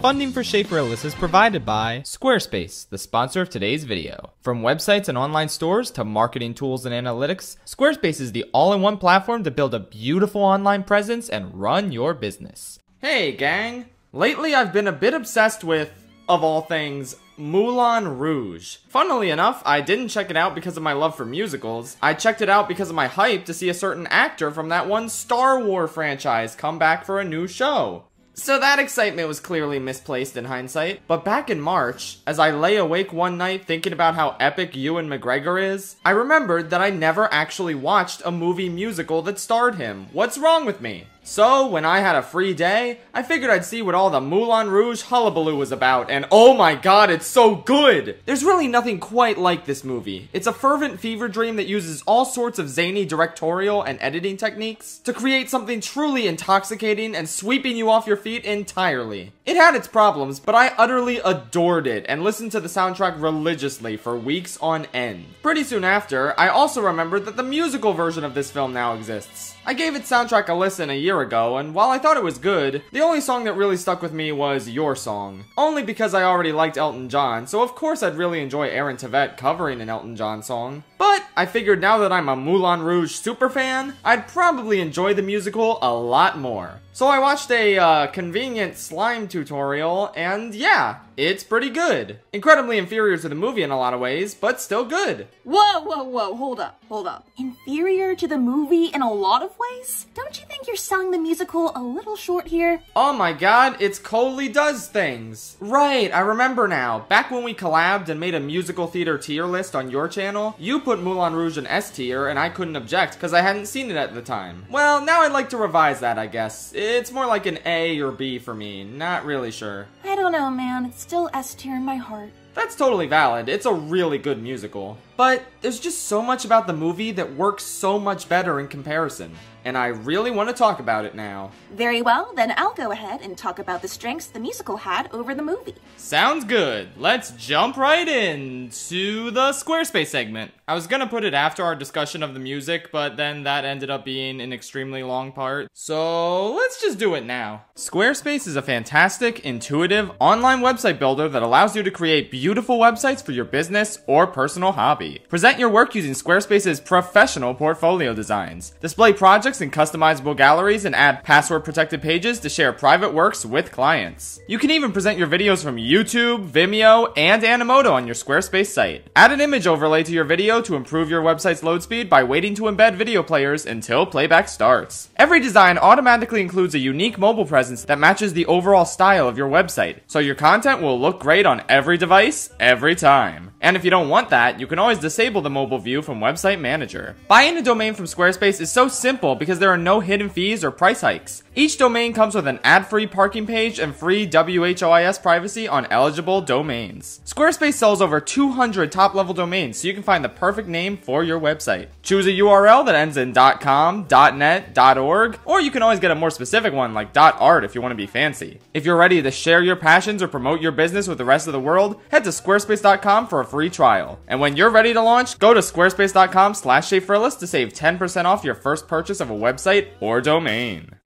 Funding for Shaperillis is provided by Squarespace, the sponsor of today's video. From websites and online stores to marketing tools and analytics, Squarespace is the all-in-one platform to build a beautiful online presence and run your business. Hey gang! Lately I've been a bit obsessed with, of all things, Moulin Rouge. Funnily enough, I didn't check it out because of my love for musicals. I checked it out because of my hype to see a certain actor from that one Star Wars franchise come back for a new show. So that excitement was clearly misplaced in hindsight, but back in March, as I lay awake one night thinking about how epic Ewan McGregor is, I remembered that I never actually watched a movie musical that starred him. What's wrong with me? So, when I had a free day, I figured I'd see what all the Moulin Rouge hullabaloo was about, and oh my god, it's so good! There's really nothing quite like this movie. It's a fervent fever dream that uses all sorts of zany directorial and editing techniques to create something truly intoxicating and sweeping you off your feet entirely. It had its problems, but I utterly adored it and listened to the soundtrack religiously for weeks on end. Pretty soon after, I also remembered that the musical version of this film now exists. I gave its soundtrack a listen a year ago, and while I thought it was good, the only song that really stuck with me was Your Song. Only because I already liked Elton John, so of course I'd really enjoy Aaron Tveit covering an Elton John song. But I figured now that I'm a Moulin Rouge superfan, I'd probably enjoy the musical a lot more. So I watched a convenient slime tutorial, and yeah, it's pretty good. Incredibly inferior to the movie in a lot of ways, but still good. Whoa, hold up. Inferior to the movie in a lot of ways? Don't you think you're selling the musical a little short here? Oh my god, it's ColeyDoesThings. Right, I remember now. Back when we collabed and made a musical theater tier list on your channel, you put Moulin Rouge in S tier, and I couldn't object because I hadn't seen it at the time. Well, now I'd like to revise that, I guess. It's more like an A or B for me, not really sure. I don't know, man. It's still S tier in my heart. That's totally valid. It's a really good musical. But there's just so much about the movie that works so much better in comparison. And I really want to talk about it now. Very well, then I'll go ahead and talk about the strengths the musical had over the movie. Sounds good. Let's jump right into the Squarespace segment. I was gonna put it after our discussion of the music, but then that ended up being an extremely long part. So let's just do it now. Squarespace is a fantastic, intuitive, online website builder that allows you to create beautiful websites for your business or personal hobby. Present your work using Squarespace's professional portfolio designs. Display projects in customizable galleries and add password-protected pages to share private works with clients. You can even present your videos from YouTube, Vimeo, and Animoto on your Squarespace site. Add an image overlay to your video to improve your website's load speed by waiting to embed video players until playback starts. Every design automatically includes a unique mobile presence that matches the overall style of your website, so your content will look great on every device, every time. And if you don't want that, you can always disable the mobile view from Website Manager. Buying a domain from Squarespace is so simple because there are no hidden fees or price hikes. Each domain comes with an ad-free parking page and free WHOIS privacy on eligible domains. Squarespace sells over 200 top-level domains, so you can find the perfect name for your website. Choose a URL that ends in .com, .net, .org, or you can always get a more specific one like .art if you want to be fancy. If you're ready to share your passions or promote your business with the rest of the world, head to squarespace.com for a free trial. And when you're ready to launch, go to squarespace.com/Shaperillis to save 10% off your first purchase of a website or domain.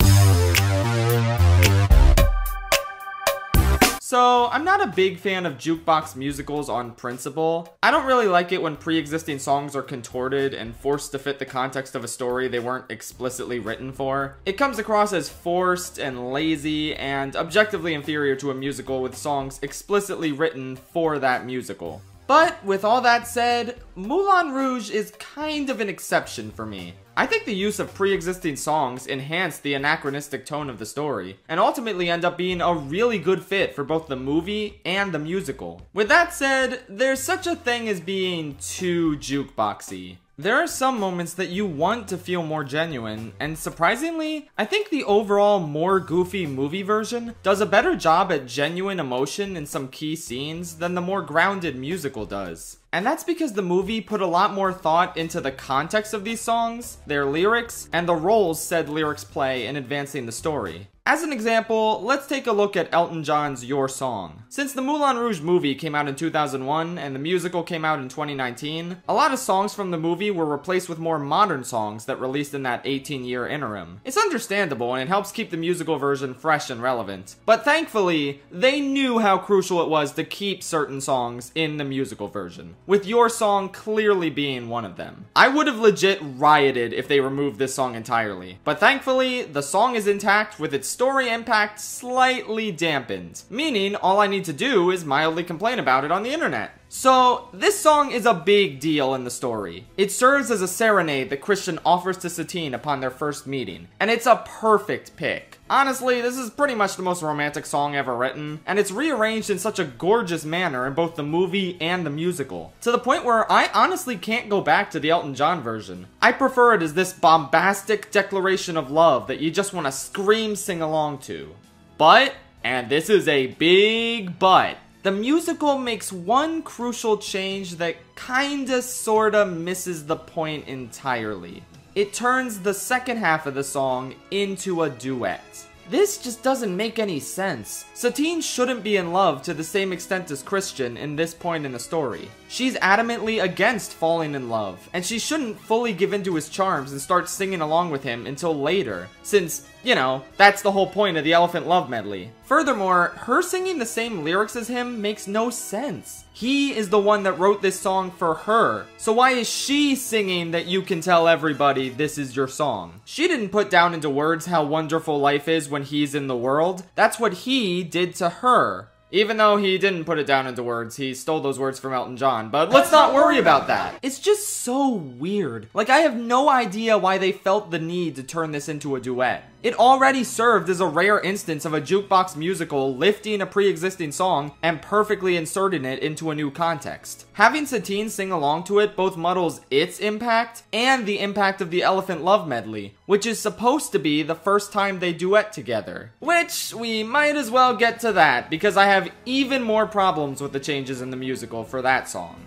So, I'm not a big fan of jukebox musicals on principle. I don't really like it when pre-existing songs are contorted and forced to fit the context of a story they weren't explicitly written for. It comes across as forced and lazy and objectively inferior to a musical with songs explicitly written for that musical. But with all that said, Moulin Rouge is kind of an exception for me. I think the use of pre-existing songs enhanced the anachronistic tone of the story, and ultimately end up being a really good fit for both the movie and the musical. With that said, there's such a thing as being too jukeboxy. There are some moments that you want to feel more genuine, and surprisingly, I think the overall more goofy movie version does a better job at genuine emotion in some key scenes than the more grounded musical does. And that's because the movie put a lot more thought into the context of these songs, their lyrics, and the roles said lyrics play in advancing the story. As an example, let's take a look at Elton John's Your Song. Since the Moulin Rouge movie came out in 2001 and the musical came out in 2019, a lot of songs from the movie were replaced with more modern songs that released in that 18-year interim. It's understandable and it helps keep the musical version fresh and relevant. But thankfully, they knew how crucial it was to keep certain songs in the musical version, with Your Song clearly being one of them. I would have legit rioted if they removed this song entirely, but thankfully, the song is intact with its story impact slightly dampened, meaning all I need to do is mildly complain about it on the internet. So, this song is a big deal in the story. It serves as a serenade that Christian offers to Satine upon their first meeting, and it's a perfect pick. Honestly, this is pretty much the most romantic song ever written, and it's rearranged in such a gorgeous manner in both the movie and the musical, to the point where I honestly can't go back to the Elton John version. I prefer it as this bombastic declaration of love that you just want to scream sing along to. But, and this is a big but, the musical makes one crucial change that kinda sorta misses the point entirely. It turns the second half of the song into a duet. This just doesn't make any sense. Satine shouldn't be in love to the same extent as Christian in this point in the story. She's adamantly against falling in love, and she shouldn't fully give into his charms and start singing along with him until later, since, you know, that's the whole point of the Elephant Love Medley. Furthermore, her singing the same lyrics as him makes no sense. He is the one that wrote this song for her, so why is she singing that you can tell everybody this is your song? She didn't put down into words how wonderful life is when he's in the world. That's what he did to her. Even though he didn't put it down into words, he stole those words from Elton John, but let's not worry about that. It's just so weird. Like, I have no idea why they felt the need to turn this into a duet. It already served as a rare instance of a jukebox musical lifting a pre-existing song and perfectly inserting it into a new context. Having Satine sing along to it both muddles its impact and the impact of the Elephant Love Medley, which is supposed to be the first time they duet together. Which, we might as well get to that, because I have even more problems with the changes in the musical for that song.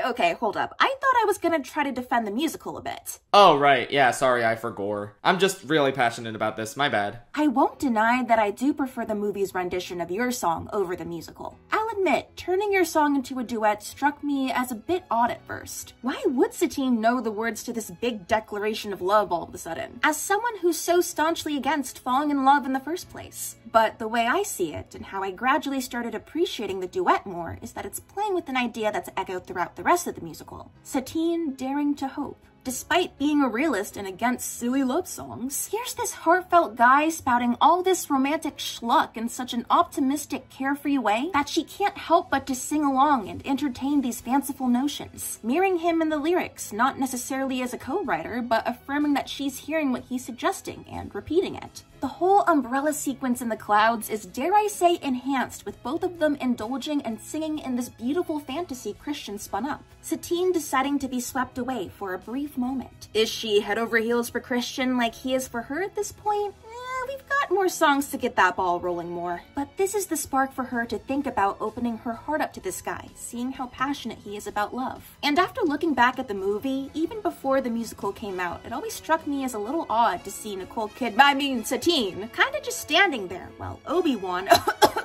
Okay, hold up. I thought I was gonna try to defend the musical a bit. Oh, right. Yeah, sorry, I forgot. I'm just really passionate about this. My bad. I won't deny that I do prefer the movie's rendition of Your Song over the musical. I'll admit, turning Your Song into a duet struck me as a bit odd at first. Why would Satine know the words to this big declaration of love all of a sudden, as someone who's so staunchly against falling in love in the first place? But the way I see it, and how I gradually started appreciating the duet more, is that it's playing with an idea that's echoed throughout the rest of the musical. Satine daring to hope. Despite being a realist and against silly love songs, here's this heartfelt guy spouting all this romantic schluck in such an optimistic, carefree way that she can't help but to sing along and entertain these fanciful notions, mirroring him in the lyrics, not necessarily as a co-writer, but affirming that she's hearing what he's suggesting and repeating it. The whole umbrella sequence in the clouds is, dare I say, enhanced with both of them indulging and singing in this beautiful fantasy Christian spun up. Satine deciding to be swept away for a brief moment. Is she head over heels for Christian like he is for her at this point? We've got more songs to get that ball rolling more. But this is the spark for her to think about opening her heart up to this guy, seeing how passionate he is about love. And after looking back at the movie, even before the musical came out, it always struck me as a little odd to see Satine, kinda just standing there while Obi-Wan,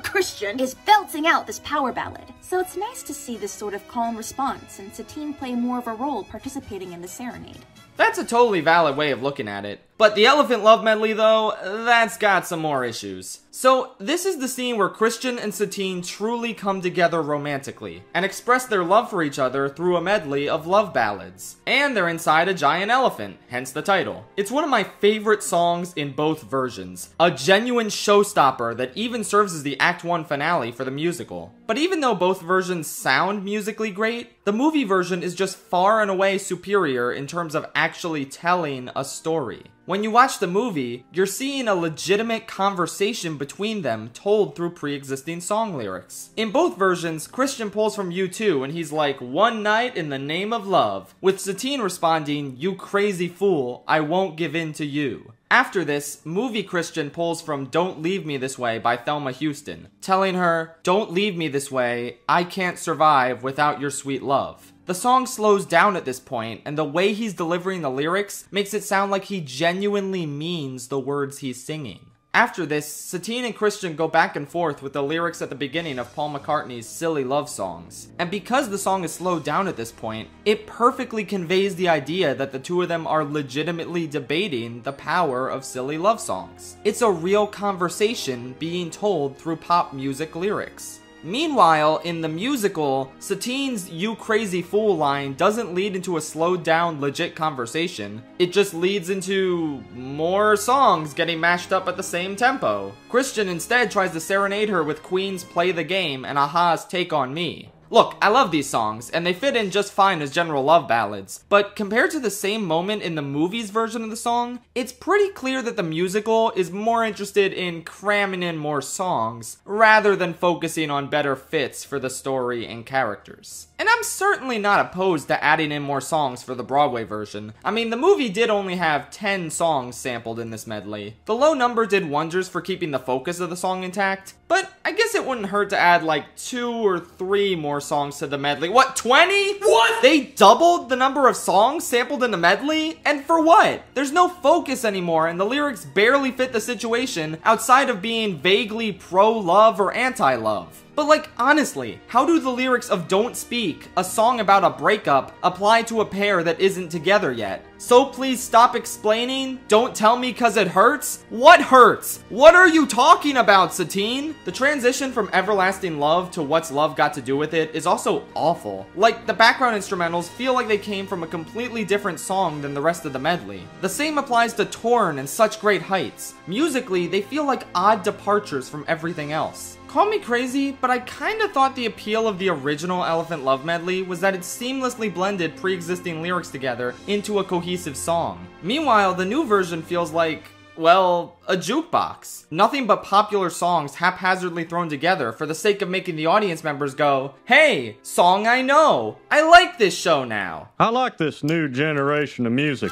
Christian, is belting out this power ballad. So it's nice to see this sort of calm response and Satine play more of a role participating in the serenade. That's a totally valid way of looking at it. But the Elephant Love Medley, though, that's got some more issues. So, this is the scene where Christian and Satine truly come together romantically, and express their love for each other through a medley of love ballads. And they're inside a giant elephant, hence the title. It's one of my favorite songs in both versions, a genuine showstopper that even serves as the Act 1 finale for the musical. But even though both versions sound musically great, the movie version is just far and away superior in terms of actually telling a story. When you watch the movie, you're seeing a legitimate conversation between them told through pre-existing song lyrics. In both versions, Christian pulls from U2 and he's like, "One night in the name of love," with Satine responding, "You crazy fool, I won't give in to you." After this, movie Christian pulls from Don't Leave Me This Way by Thelma Houston, telling her, "Don't leave me this way, I can't survive without your sweet love." The song slows down at this point, and the way he's delivering the lyrics makes it sound like he genuinely means the words he's singing. After this, Satine and Christian go back and forth with the lyrics at the beginning of Paul McCartney's Silly Love Songs. And because the song is slowed down at this point, it perfectly conveys the idea that the two of them are legitimately debating the power of silly love songs. It's a real conversation being told through pop music lyrics. Meanwhile, in the musical, Satine's "You crazy fool" line doesn't lead into a slowed down, legit conversation. It just leads into more songs getting mashed up at the same tempo. Christian instead tries to serenade her with Queen's "Play the Game" and a-ha's "Take on Me." Look, I love these songs, and they fit in just fine as general love ballads, but compared to the same moment in the movie's version of the song, it's pretty clear that the musical is more interested in cramming in more songs, rather than focusing on better fits for the story and characters. And I'm certainly not opposed to adding in more songs for the Broadway version. I mean, the movie did only have 10 songs sampled in this medley. The low number did wonders for keeping the focus of the song intact, but I guess it wouldn't hurt to add like 2 or 3 more songs to the medley. What, 20? What? They doubled the number of songs sampled in the medley? And for what? There's no focus anymore, and the lyrics barely fit the situation outside of being vaguely pro-love or anti-love. But like, honestly, how do the lyrics of Don't Speak, a song about a breakup, apply to a pair that isn't together yet? So please stop explaining? Don't tell me cause it hurts? What hurts? What are you talking about, Satine? The transition from Everlasting Love to What's Love Got to Do With It is also awful. Like, the background instrumentals feel like they came from a completely different song than the rest of the medley. The same applies to Torn and Such Great Heights. Musically, they feel like odd departures from everything else. Call me crazy, but I kinda thought the appeal of the original Elephant Love medley was that it seamlessly blended pre-existing lyrics together into a cohesive song. Meanwhile, the new version feels like, well, a jukebox. Nothing but popular songs haphazardly thrown together for the sake of making the audience members go, "Hey, song I know! I like this show now!" I like this new generation of music.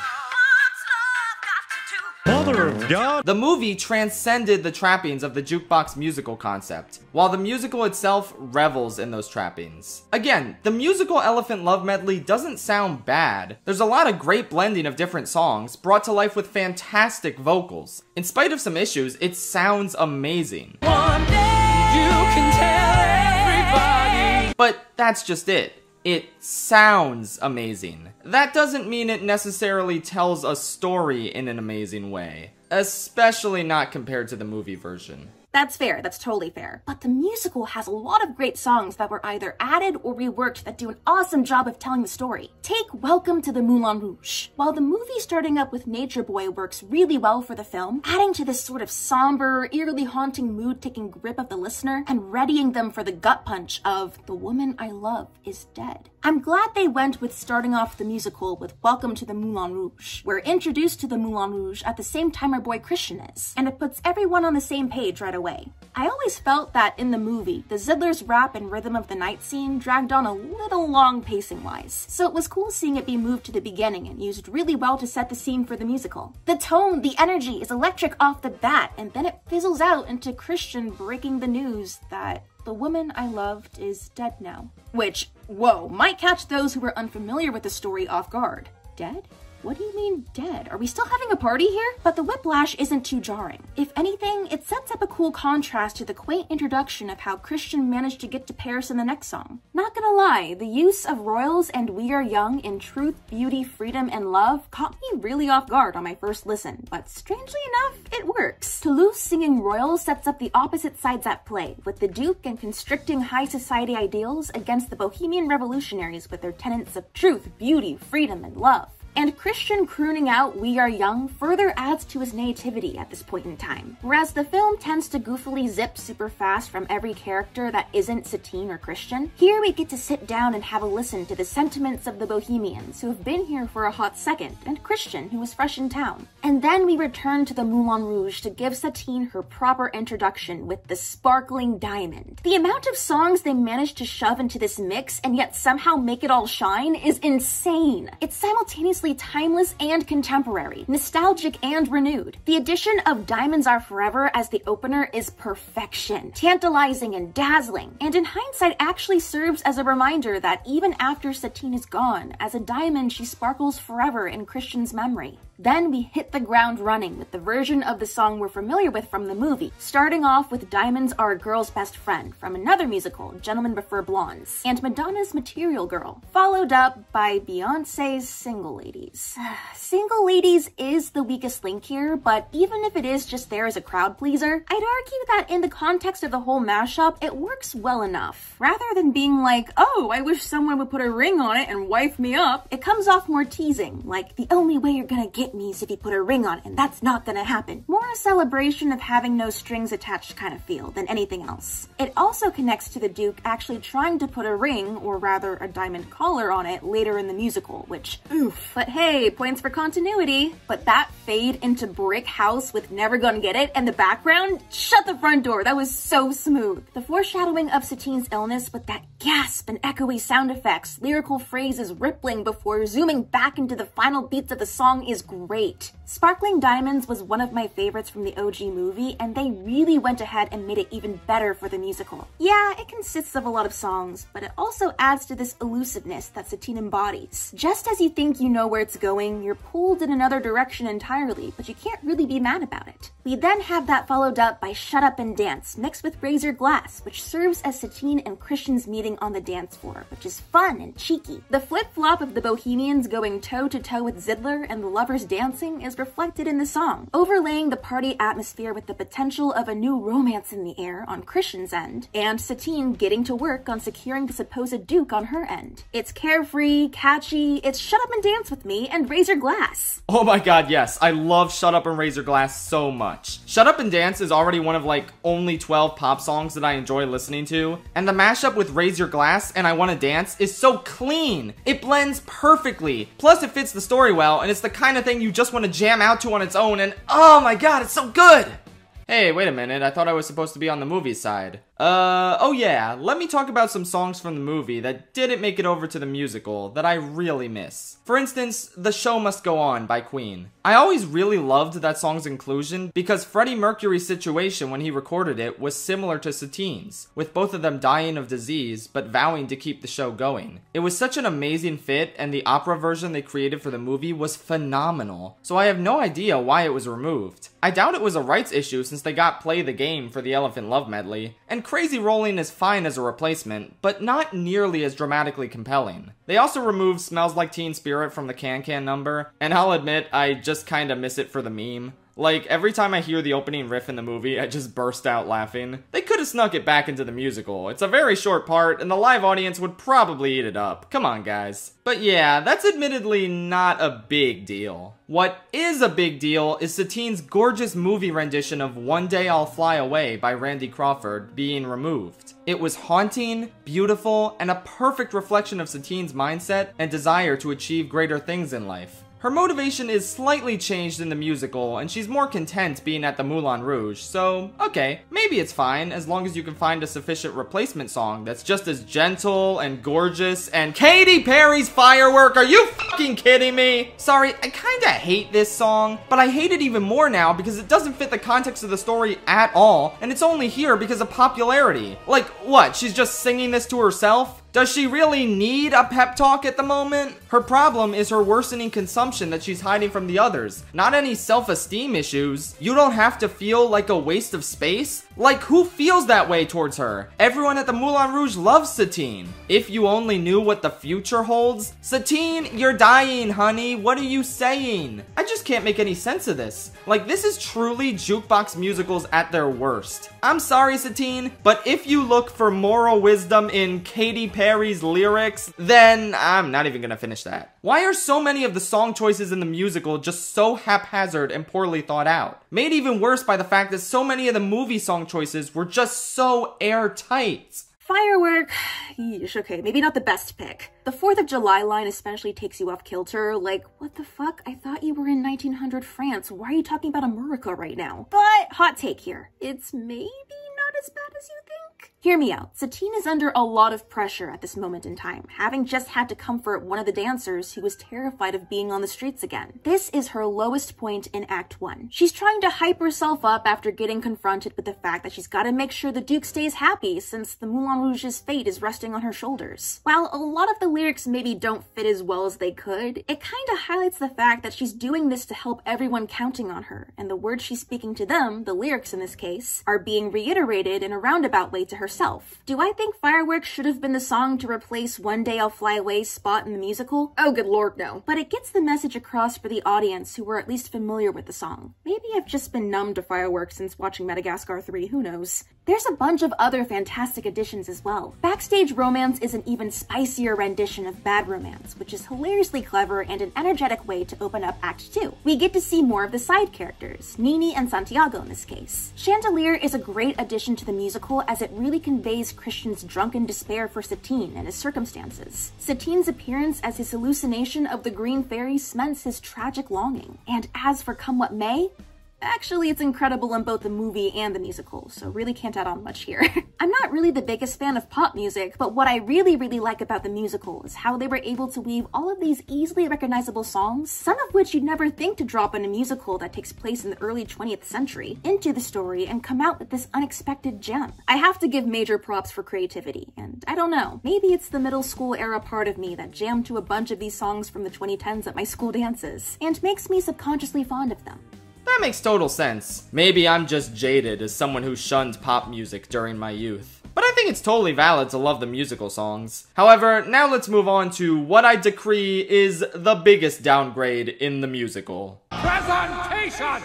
Mother of God! The movie transcended the trappings of the jukebox musical concept, while the musical itself revels in those trappings. Again, the musical Elephant Love medley doesn't sound bad. There's a lot of great blending of different songs, brought to life with fantastic vocals. In spite of some issues, it sounds amazing. One day you can tell everybody. But that's just it. It sounds amazing. That doesn't mean it necessarily tells a story in an amazing way, especially not compared to the movie version. That's fair, that's totally fair. But the musical has a lot of great songs that were either added or reworked that do an awesome job of telling the story. Take Welcome to the Moulin Rouge. While the movie starting up with Nature Boy works really well for the film, adding to this sort of somber, eerily haunting mood taking grip of the listener and readying them for the gut punch of the woman I love is dead. I'm glad they went with starting off the musical with Welcome to the Moulin Rouge. We're introduced to the Moulin Rouge at the same time our boy Christian is, and it puts everyone on the same page right away. I always felt that in the movie, the Zidler's rap and Rhythm of the Night scene dragged on a little long pacing-wise, so it was cool seeing it be moved to the beginning and used really well to set the scene for the musical. The tone, the energy is electric off the bat, and then it fizzles out into Christian breaking the news that the woman I loved is dead now. Which, whoa, might catch those who are unfamiliar with the story off guard. Dead? What do you mean dead? Are we still having a party here? But the whiplash isn't too jarring. If anything, it sets up a cool contrast to the quaint introduction of how Christian managed to get to Paris in the next song. Not gonna lie, the use of Royals and We Are Young in Truth, Beauty, Freedom, and Love caught me really off guard on my first listen, but strangely enough, it works. Toulouse singing Royals sets up the opposite sides at play, with the Duke and constricting high society ideals against the Bohemian revolutionaries with their tenets of truth, beauty, freedom, and love. And Christian crooning out We Are Young further adds to his nativity at this point in time. Whereas the film tends to goofily zip super fast from every character that isn't Satine or Christian, here we get to sit down and have a listen to the sentiments of the Bohemians who have been here for a hot second, and Christian who is fresh in town. And then we return to the Moulin Rouge to give Satine her proper introduction with the sparkling diamond. The amount of songs they managed to shove into this mix and yet somehow make it all shine is insane. It's simultaneously timeless and contemporary, nostalgic and renewed. The addition of Diamonds Are Forever as the opener is perfection, tantalizing and dazzling, and in hindsight actually serves as a reminder that even after Satine is gone, as a diamond she sparkles forever in Christian's memory. Then we hit the ground running with the version of the song we're familiar with from the movie, starting off with Diamonds Are a Girl's Best Friend from another musical, Gentlemen Prefer Blondes, and Madonna's Material Girl, followed up by Beyonce's Single Ladies. Single Ladies is the weakest link here, but even if it is just there as a crowd pleaser, I'd argue that in the context of the whole mashup, it works well enough. Rather than being like, oh, I wish someone would put a ring on it and wife me up, it comes off more teasing, like the only way you're gonna get me is if you put a ring on it, and that's not gonna happen. More a celebration of having no strings attached kind of feel than anything else. It also connects to the Duke actually trying to put a ring, or rather a diamond collar on it later in the musical, which, oof. But hey, points for continuity. But that fade into brick house with Never Gonna Get It and the background, shut the front door, that was so smooth. The foreshadowing of Satine's illness with that gasp and echoey sound effects, lyrical phrases rippling before zooming back into the final beats of the song is great. Sparkling Diamonds was one of my favorites from the OG movie, and they really went ahead and made it even better for the musical. Yeah, it consists of a lot of songs, but it also adds to this elusiveness that Satine embodies. Just as you think you know where it's going, you're pulled in another direction entirely, but you can't really be mad about it. We then have that followed up by Shut Up and Dance, mixed with Razor Glass, which serves as Satine and Christian's meeting on the dance floor, which is fun and cheeky. The flip-flop of the Bohemians going toe-to-toe with Zidler and the lovers dancing is reflected in the song, overlaying the party atmosphere with the potential of a new romance in the air on Christian's end, and Satine getting to work on securing the supposed Duke on her end. It's carefree, catchy, it's Shut Up and Dance with Me and Razor Glass. Oh my god, yes, I love Shut Up and Razor Glass so much. Shut Up and Dance is already one of like only 12 pop songs that I enjoy listening to, and the mashup with Razor Glass and I Wanna Dance is so clean. It blends perfectly. Plus it fits the story well, and it's the kind of thing you just want to jam out to on its own, and oh my god, it's so good! Hey, wait a minute, I thought I was supposed to be on the movie side. Oh yeah, let me talk about some songs from the movie that didn't make it over to the musical that I really miss. For instance, The Show Must Go On by Queen. I always really loved that song's inclusion because Freddie Mercury's situation when he recorded it was similar to Satine's, with both of them dying of disease but vowing to keep the show going. It was such an amazing fit, and the opera version they created for the movie was phenomenal, so I have no idea why it was removed. I doubt it was a rights issue since they got Play the Game for the Elephant Love medley, and Crazy Rolling is fine as a replacement, but not nearly as dramatically compelling. They also removed Smells Like Teen Spirit from the Can number, and I'll admit, I just kinda miss it for the meme. Like, every time I hear the opening riff in the movie, I just burst out laughing. They could have snuck it back into the musical. It's a very short part, and the live audience would probably eat it up. Come on, guys. But yeah, that's admittedly not a big deal. What is a big deal is Satine's gorgeous movie rendition of One Day I'll Fly Away by Randy Crawford being removed. It was haunting, beautiful, and a perfect reflection of Satine's mindset and desire to achieve greater things in life. Her motivation is slightly changed in the musical, and she's more content being at the Moulin Rouge, so okay, maybe it's fine as long as you can find a sufficient replacement song that's just as gentle and gorgeous and Katy Perry's Firework. Are you fucking kidding me? Sorry, I kinda hate this song, but I hate it even more now because it doesn't fit the context of the story at all, and it's only here because of popularity. Like, what, she's just singing this to herself? Does she really need a pep talk at the moment? Her problem is her worsening consumption that she's hiding from the others, not any self-esteem issues. You don't have to feel like a waste of space? Like, who feels that way towards her? Everyone at the Moulin Rouge loves Satine. If you only knew what the future holds. Satine, you're dying, honey. What are you saying? I just can't make any sense of this. Like, this is truly jukebox musicals at their worst. I'm sorry, Satine, but if you look for moral wisdom in Katy Perry's lyrics, then I'm not even gonna finish that. Why are so many of the song choices in the musical just so haphazard and poorly thought out? Made even worse by the fact that so many of the movie song choices were just so airtight. Firework, yeesh, okay, maybe not the best pick. The 4th of July line especially takes you off kilter, like, what the fuck? I thought you were in 1900 France, why are you talking about America right now? But, hot take here, it's maybe not as bad as you think. Hear me out. Satine is under a lot of pressure at this moment in time, having just had to comfort one of the dancers who was terrified of being on the streets again. This is her lowest point in Act 1. She's trying to hype herself up after getting confronted with the fact that she's gotta make sure the Duke stays happy since the Moulin Rouge's fate is resting on her shoulders. While a lot of the lyrics maybe don't fit as well as they could, it kinda highlights the fact that she's doing this to help everyone counting on her, and the words she's speaking to them, the lyrics in this case, are being reiterated in a roundabout way to herself. Do I think Fireworks should have been the song to replace One Day I'll Fly Away's spot in the musical? Oh good lord, no. But it gets the message across for the audience who were at least familiar with the song. Maybe I've just been numb to Fireworks since watching Madagascar 3, who knows? There's a bunch of other fantastic additions as well. Backstage Romance is an even spicier rendition of Bad Romance, which is hilariously clever and an energetic way to open up Act 2. We get to see more of the side characters, Nini and Santiago in this case. Chandelier is a great addition to the musical as it really conveys Christian's drunken despair for Satine and his circumstances. Satine's appearance as his hallucination of the Green Fairy cements his tragic longing. And as for Come What May, actually, it's incredible in both the movie and the musical, so really can't add on much here. I'm not really the biggest fan of pop music, but what I really like about the musical is how they were able to weave all of these easily recognizable songs, some of which you'd never think to drop in a musical that takes place in the early 20th century, into the story and come out with this unexpected gem. I have to give major props for creativity, and I don't know, maybe it's the middle school era part of me that jammed to a bunch of these songs from the 2010s at my school dances, and makes me subconsciously fond of them. That makes total sense. Maybe I'm just jaded as someone who shunned pop music during my youth. But I think it's totally valid to love the musical songs. However, now let's move on to what I decree is the biggest downgrade in the musical. Presentation!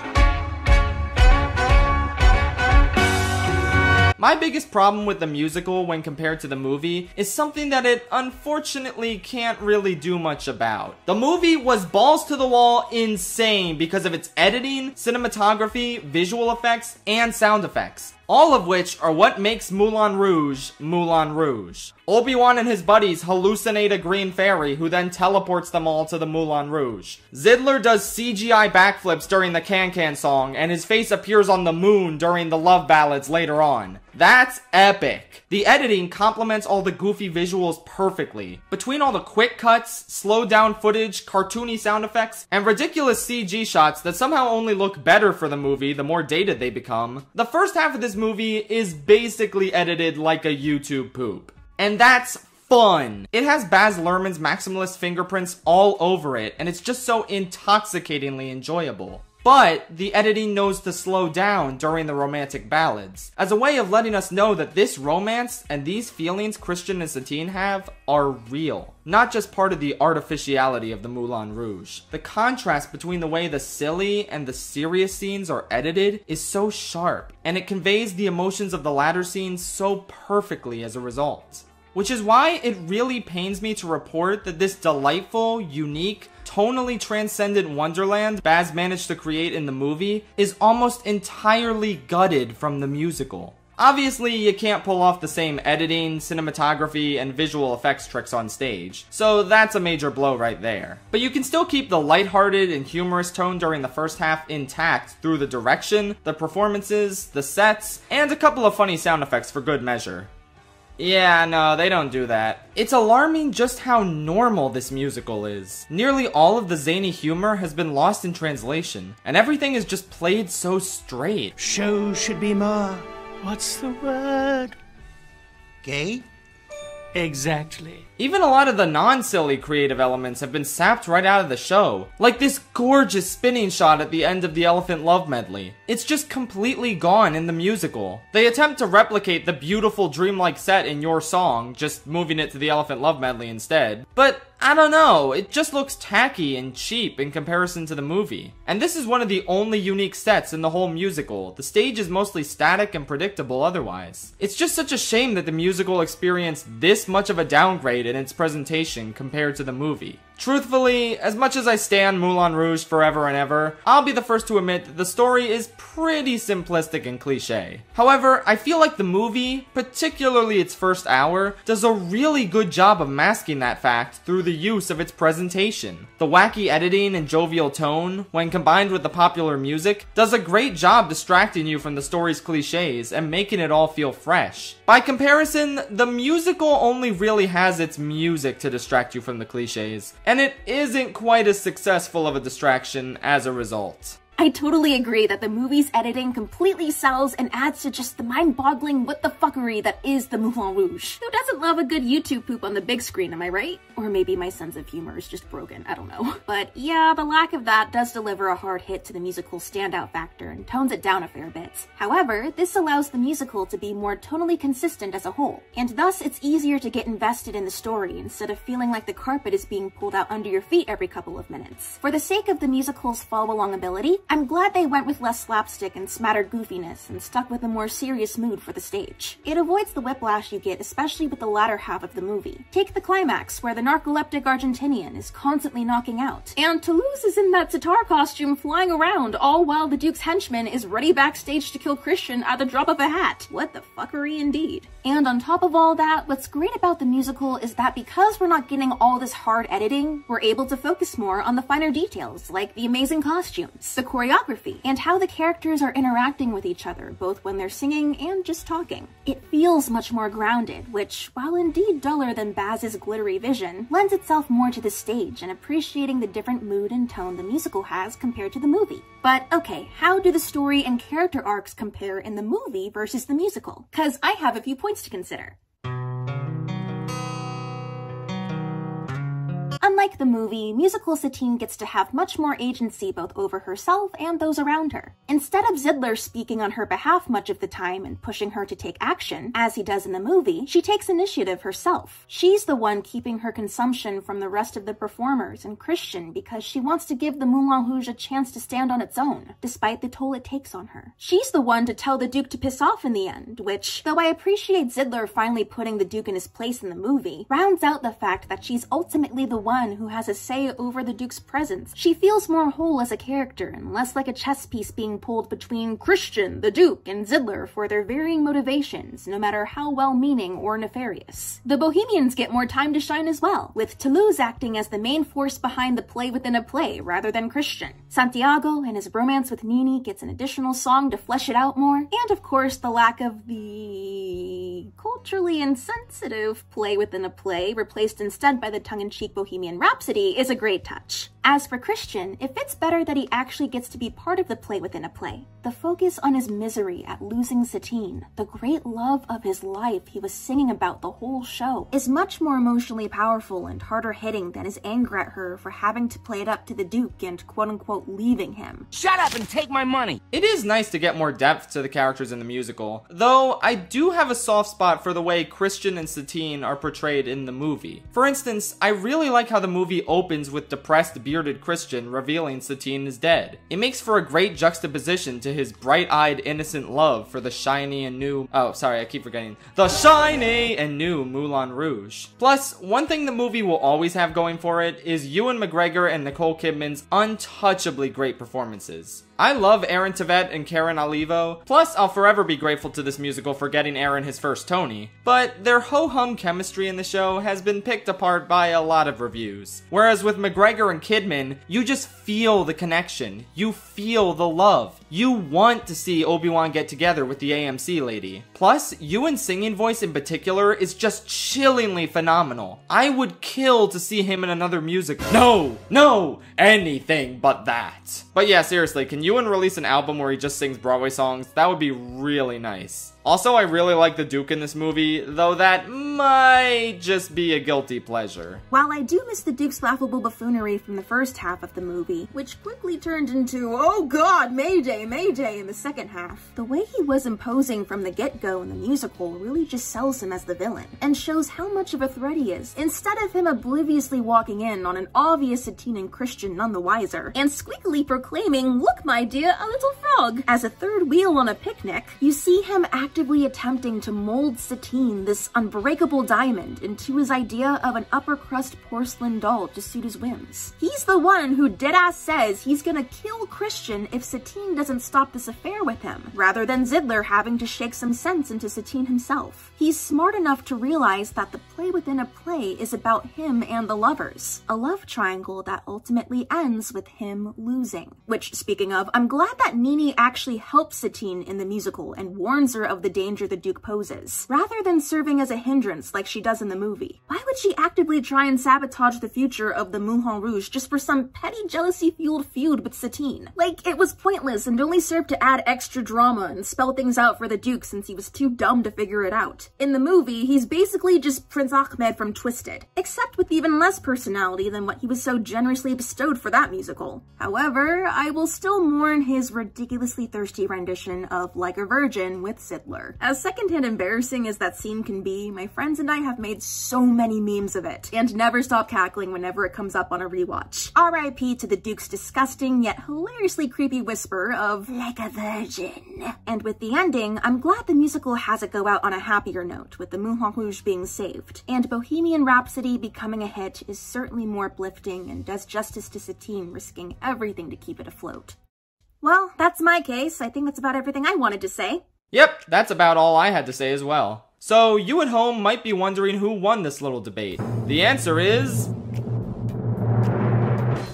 My biggest problem with the musical when compared to the movie is something that it unfortunately can't really do much about. The movie was balls to the wall insane because of its editing, cinematography, visual effects, and sound effects. All of which are what makes Moulin Rouge, Moulin Rouge. Obi-Wan and his buddies hallucinate a green fairy who then teleports them all to the Moulin Rouge. Zidler does CGI backflips during the Can-Can song, and his face appears on the moon during the love ballads later on. That's epic. The editing complements all the goofy visuals perfectly. Between all the quick cuts, slowed down footage, cartoony sound effects, and ridiculous CG shots that somehow only look better for the movie the more dated they become, the first half of this movie is basically edited like a YouTube poop. And that's fun. It has Baz Luhrmann's maximalist fingerprints all over it, and it's just so intoxicatingly enjoyable. But the editing knows to slow down during the romantic ballads, as a way of letting us know that this romance and these feelings Christian and Satine have are real, not just part of the artificiality of the Moulin Rouge. The contrast between the way the silly and the serious scenes are edited is so sharp, and it conveys the emotions of the latter scenes so perfectly as a result. Which is why it really pains me to report that this delightful, unique, tonally transcendent wonderland Baz managed to create in the movie is almost entirely gutted from the musical. Obviously, you can't pull off the same editing, cinematography, and visual effects tricks on stage, so that's a major blow right there. But you can still keep the lighthearted and humorous tone during the first half intact through the direction, the performances, the sets, and a couple of funny sound effects for good measure. Yeah, no, they don't do that. It's alarming just how normal this musical is. Nearly all of the zany humor has been lost in translation, and everything is just played so straight. Show should be more, what's the word? Gay? Exactly. Even a lot of the non-silly creative elements have been sapped right out of the show. Like this gorgeous spinning shot at the end of the Elephant Love medley. It's just completely gone in the musical. They attempt to replicate the beautiful dreamlike set in Your Song, just moving it to the Elephant Love medley instead. But I don't know, it just looks tacky and cheap in comparison to the movie. And this is one of the only unique sets in the whole musical. The stage is mostly static and predictable otherwise. It's just such a shame that the musical experienced this much of a downgrade in its presentation compared to the movie. Truthfully, as much as I stan Moulin Rouge forever and ever, I'll be the first to admit that the story is pretty simplistic and cliche. However, I feel like the movie, particularly its first hour, does a really good job of masking that fact through the the use of its presentation. The wacky editing and jovial tone, when combined with the popular music, does a great job distracting you from the story's cliches and making it all feel fresh. By comparison, the musical only really has its music to distract you from the cliches, and it isn't quite as successful of a distraction as a result. I totally agree that the movie's editing completely sells and adds to just the mind-boggling what the fuckery that is the Moulin Rouge. Who doesn't love a good YouTube poop on the big screen, am I right? Or maybe my sense of humor is just broken, I don't know. But yeah, the lack of that does deliver a hard hit to the musical's standout factor and tones it down a fair bit. However, this allows the musical to be more tonally consistent as a whole, and thus it's easier to get invested in the story instead of feeling like the carpet is being pulled out under your feet every couple of minutes. For the sake of the musical's follow-along ability, I'm glad they went with less slapstick and smattered goofiness and stuck with a more serious mood for the stage. It avoids the whiplash you get, especially with the latter half of the movie. Take the climax, where the narcoleptic Argentinian is constantly knocking out, and Toulouse is in that sitar costume flying around, all while the Duke's henchman is ready backstage to kill Christian at the drop of a hat. What the fuckery indeed. And on top of all that, what's great about the musical is that because we're not getting all this hard editing, we're able to focus more on the finer details, like the amazing costumes, the choreography, and how the characters are interacting with each other, both when they're singing and just talking. It feels much more grounded, which, while indeed duller than Baz's glittery vision, lends itself more to the stage and appreciating the different mood and tone the musical has compared to the movie. But okay, how do the story and character arcs compare in the movie versus the musical? 'Cause I have a few points to consider. Unlike the movie, musical Satine gets to have much more agency both over herself and those around her. Instead of Zidler speaking on her behalf much of the time and pushing her to take action, as he does in the movie, she takes initiative herself. She's the one keeping her consumption from the rest of the performers and Christian because she wants to give the Moulin Rouge a chance to stand on its own, despite the toll it takes on her. She's the one to tell the Duke to piss off in the end, which, though I appreciate Zidler finally putting the Duke in his place in the movie, rounds out the fact that she's ultimately the one who has a say over the Duke's presence. She feels more whole as a character and less like a chess piece being pulled between Christian, the Duke, and Zidler for their varying motivations, no matter how well-meaning or nefarious. The Bohemians get more time to shine as well, with Toulouse acting as the main force behind the play within a play rather than Christian. Santiago and his romance with Nini gets an additional song to flesh it out more, and of course the lack of the culturally insensitive play within a play replaced instead by the tongue-in-cheek Bohemian Rhapsody is a great touch. As for Christian, it fits better that he actually gets to be part of the play within a play. The focus on his misery at losing Satine, the great love of his life he was singing about the whole show, is much more emotionally powerful and harder hitting than his anger at her for having to play it up to the Duke and quote-unquote leaving him. Shut up and take my money! It is nice to get more depth to the characters in the musical, though I do have a soft spot for the way Christian and Satine are portrayed in the movie. For instance, I really like how the movie opens with depressed bearded Christian revealing Satine is dead. It makes for a great juxtaposition to his bright-eyed innocent love for the shiny and new the shiny and new Moulin Rouge. Plus, one thing the movie will always have going for it is Ewan McGregor and Nicole Kidman's untouchably great performances. I love Aaron Tveit and Karen Olivo, plus I'll forever be grateful to this musical for getting Aaron his first Tony, but their ho-hum chemistry in the show has been picked apart by a lot of reviews. Whereas with McGregor and Kidman, you just feel the connection, you feel the love, you want to see Obi-Wan get together with the AMC lady. Plus, Ewan's singing voice in particular is just chillingly phenomenal. I would kill to see him in another musical. No, anything but that. But yeah, seriously, can Ewan release an album where he just sings Broadway songs? That would be really nice. Also, I really like the Duke in this movie, though that might just be a guilty pleasure. While I do miss the Duke's laughable buffoonery from the first half of the movie, which quickly turned into, oh god, Mayday, Mayday in the second half, the way he was imposing from the get-go in the musical really just sells him as the villain, and shows how much of a threat he is, instead of him obliviously walking in on an obvious Satine and Christian none the wiser, and squeakily proclaiming, look my dear, a little frog, as a third wheel on a picnic. You see him act actively attempting to mold Satine, this unbreakable diamond, into his idea of an upper-crust porcelain doll to suit his whims. He's the one who deadass says he's gonna kill Christian if Satine doesn't stop this affair with him, rather than Zidler having to shake some sense into Satine himself. He's smart enough to realize that the play within a play is about him and the lovers, a love triangle that ultimately ends with him losing. Which, speaking of, I'm glad that Nini actually helps Satine in the musical and warns her of the danger the Duke poses, rather than serving as a hindrance like she does in the movie. Why would she actively try and sabotage the future of the Moulin Rouge just for some petty jealousy-fueled feud with Satine? Like, it was pointless and only served to add extra drama and spell things out for the Duke since he was too dumb to figure it out. In the movie, he's basically just Prince Ahmed from Twisted, except with even less personality than what he was so generously bestowed for that musical. However, I will still mourn his ridiculously thirsty rendition of Like a Virgin with Zidler. As secondhand embarrassing as that scene can be, my friends and I have made so many memes of it, and never stop cackling whenever it comes up on a rewatch. R.I.P. to the Duke's disgusting yet hilariously creepy whisper of like a virgin. And with the ending, I'm glad the musical has it go out on a happier note, with the Moulin Rouge being saved. And Bohemian Rhapsody becoming a hit is certainly more uplifting and does justice to Satine risking everything to keep it afloat. Well, that's my case. I think that's about everything I wanted to say. Yep, that's about all I had to say as well. So, you at home might be wondering who won this little debate. The answer is...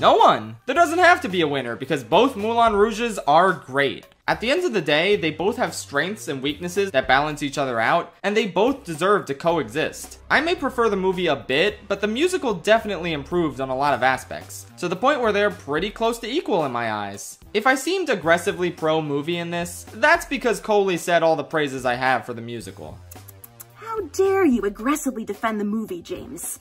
no one! There doesn't have to be a winner because both Moulin Rouges are great. At the end of the day, they both have strengths and weaknesses that balance each other out, and they both deserve to coexist. I may prefer the movie a bit, but the musical definitely improved on a lot of aspects, to the point where they're pretty close to equal in my eyes. If I seemed aggressively pro-movie in this, that's because Coley said all the praises I have for the musical. How dare you aggressively defend the movie, James?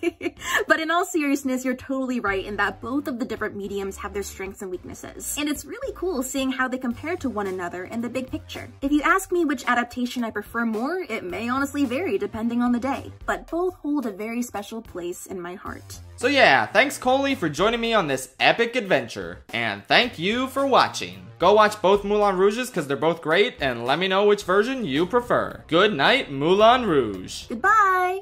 But in all seriousness, you're totally right in that both of the different mediums have their strengths and weaknesses. And it's really cool seeing how they compare to one another in the big picture. If you ask me which adaptation I prefer more, it may honestly vary depending on the day. But both hold a very special place in my heart. So yeah, thanks Coley for joining me on this epic adventure. And thank you for watching. Go watch both Moulin Rouges because they're both great, and let me know which version you prefer. Good night, Moulin Rouge. Goodbye!